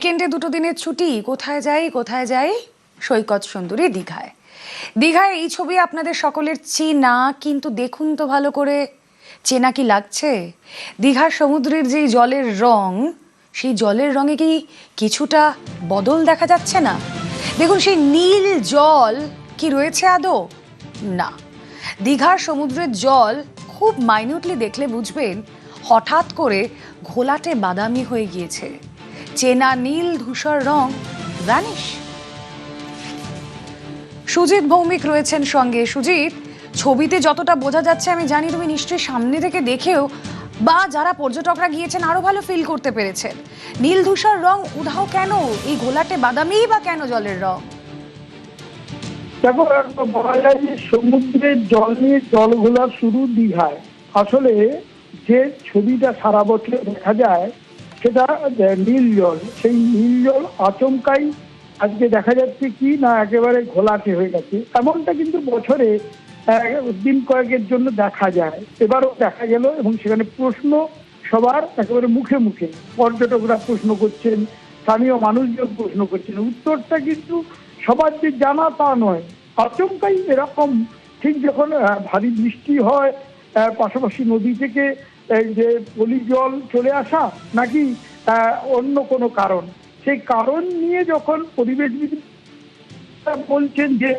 কেন্দ্রে 2 দিনের ছুটি, কোথায় যাই? সৈকত সুন্দরী দীঘায়। দীঘায় এই ছবি আপনাদের সকলের চেনা, কিন্তু দেখুন তো ভালো করে, চেনা কি লাগছে? দীঘার সমুদ্রের যেই জলের রং, সেই জলের রঙে কি কিছুটা বদল দেখা যাচ্ছে না? দেখুন, সেই নীল জল কি রয়েছে আদৌ? না। দীঘার সমুদ্রের জল খুব মাইনিউটলি দেখলে বুঝবেন হঠাৎ করে ঘোলাটে বাদামি হয়ে গিয়েছে। চেনা নীল ধূসর রং ভ্যানিশ। সুজিত ভৌমিক রয়েছেন সঙ্গে। সুজিত, ছবিতে যতটা বোঝা যাচ্ছে, আমি জানি তুমি নিশ্চয়ই সামনে থেকে দেখেও বা যারা পর্যটকরা গিয়েছেন আরো ভালো ফিল করতে পেরেছেন। নীল ধূসর রং উধাও কেন? এই ঘোলাটে বাদামি বা কেন জলের রং? দেখো, বলা যায় যে সমুদ্রের জল নিয়ে জল ঘোলা শুরু দীঘায়। আসলে যে ছবিটা সারা বছর দেখা যায় সেটা নীল জল। সেই নীল জল আচমকাই আজকে দেখা যাচ্ছে কি না একেবারে ঘোলাটে হয়ে গেছে। এমনটা কিন্তু বছরে দিন কয়েকের জন্য দেখা যায়, এবারও দেখা গেল। এবং সেখানে প্রশ্ন সবার একেবারে মুখে মুখে, পর্যটকরা প্রশ্ন করছেন, স্থানীয় মানুষজন প্রশ্ন করছেন। উত্তরটা কিন্তু সবার যে জানা তা নয়। আচমকাই এরকম, ঠিক যখন ভারী বৃষ্টি হয়, পাশাপাশি নদী থেকে যে পলি জল চলে আসা, নাকি অন্য কোনো কারণ, সেই কারণ নিয়ে যখন পরিবেশবিদ বলছেন যে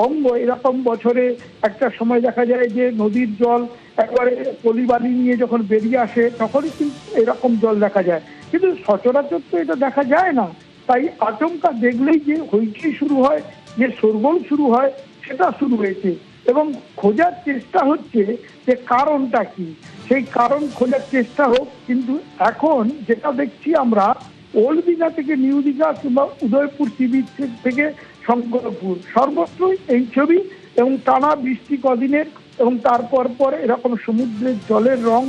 অঙ্গ এরকম বছরে একটা সময় দেখা যায় যে নদীর জল একবারে পলিবালি নিয়ে যখন বেরিয়ে আসে তখনই কিন্তু এরকম জল দেখা যায়, কিন্তু সচরাচর তো এটা দেখা যায় না। তাই আচমকা দেখলেই যে হইচই শুরু হয়, যে শোরগোল শুরু হয়, সেটা শুরু হয়েছে। এবং খোঁজার চেষ্টা হচ্ছে যে কারণটা কি, সেই কারণ খোঁজার চেষ্টা হোক। কিন্তু এখন যেটা দেখছি আমরা, ওল্ড দীঘা থেকে নিউ দীঘা কিংবা উদয়পুর সি বিচ থেকে শঙ্করপুর, সর্বত্রই এই ছবি। এবং টানা বৃষ্টি কদিনের, এবং তারপর পর এরকম সমুদ্রের জলের রং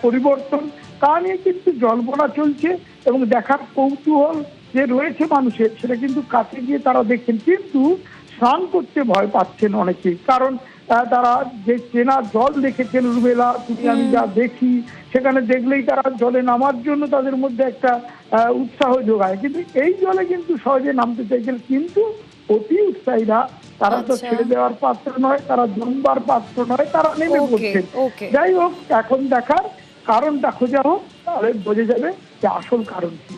পরিবর্তন, তা নিয়ে কিন্তু জল্পনা চলছে। এবং দেখার কৌতূহল যে রয়েছে মানুষের, সেটা কিন্তু কাছে গিয়ে তারা দেখছেন, কিন্তু স্নান করতে ভয় পাচ্ছেন অনেকেই। কারণ তারা যে চেনা জল দেখেছেন, রুবেলা তুমি আমি যা দেখি, সেখানে দেখলেই তারা জলে নামার জন্য তাদের মধ্যে একটা উৎসাহ যোগায়। কিন্তু এই জলে কিন্তু সহজে নামতে চাইছেন, কিন্তু অতি উৎসাহীরা তারা তো ছেড়ে দেওয়ার পাত্র নয়, তারা জমবার পাত্র নয়, তারা নেমে পড়ছেন। যাই হোক, এখন দেখার কারণটা খোঁজা হোক, তাহলে বোঝা যাবে যে আসল কারণ কি।